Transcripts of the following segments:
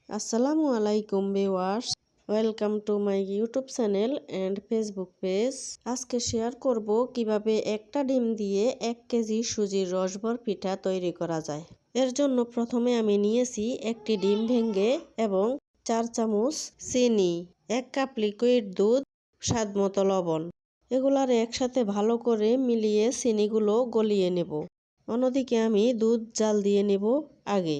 আসসালামু আলাইকুম viewers, welcome to my YouTube channel and Facebook page. আজকে শেয়ার করব কিভাবে একটা ডিম দিয়ে 1 কেজি সুজির রসবর পিঠা তৈরি করা যায়। এর জন্য প্রথমে আমি নিয়েছি একটি ডিম ভেঙে এবং 4 চামচ চিনি, 1 কাপ লিকুইড দুধ, স্বাদমতো লবণ। এগুলার একসাথে ভালো করে মিলিয়ে চিনিগুলো গলিয়ে নেব। অন্যদিকে আমি দুধ জাল দিয়ে নেব আগে।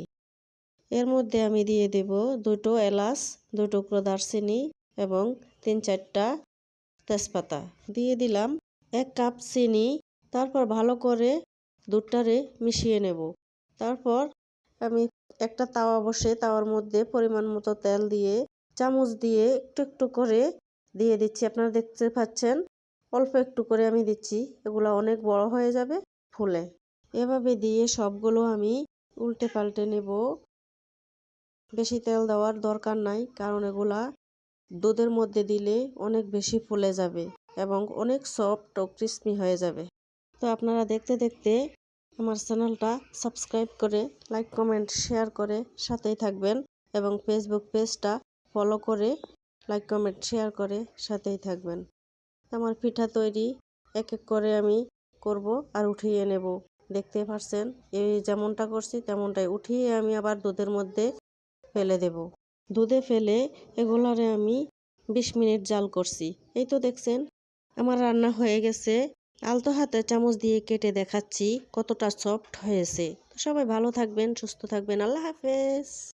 এর মধ্যে আমি দিয়ে দেব 2টো এলাচ, 2 টুকরো দারচিনি এবং 3-4টা তেজপাতা। দিয়ে দিলাম 1 কাপ চিনি। তারপর ভালো করে দুধটারে মিশিয়ে নেব। তারপর আমি একটা তাওয়া বসে তাওয়ার মধ্যে পরিমাণ মতো তেল দিয়ে চামচ দিয়ে একটু একটু করে দিয়ে দিচ্ছি। আপনারা দেখতে পাচ্ছেন অল্প একটু করে আমি দিচ্ছি, এগুলো অনেক বড় হয়ে যাবে ফুলে। এভাবে দিয়ে সবগুলো আমি উল্টে পাল্টে নেব। বেশি তেল দেওয়ার দরকার নাই, কারণ এগুলা দুধের মধ্যে দিলে অনেক বেশি ফুলে যাবে এবং অনেক সফট ও ক্রিস্পি হয়ে যাবে। তো আপনারা দেখতে দেখতে আমার চ্যানেলটা সাবস্ক্রাইব করে লাইক কমেন্ট শেয়ার করে সাথেই থাকবেন এবং ফেসবুক পেজটা ফলো করে লাইক কমেন্ট শেয়ার করে সাথেই থাকবেন। আমার পিঠা তৈরি এক এক করে আমি করব আর উঠিয়ে নেব। দেখতে পাচ্ছেন এই যেমনটা করছি তেমনটাই উঠিয়ে আমি আবার দুধের মধ্যে ফেলে দেব। দুধে ফেলে এগুলারে আমি 20 মিনিট জাল করছি। এই তো দেখছেন আমার রান্না হয়ে গেছে। আলতো হাতে চামচ দিয়ে কেটে দেখাচ্ছি কতটা সফট হয়েছে। সবাই ভালো থাকবেন, সুস্থ থাকবেন। আল্লাহ হাফেজ।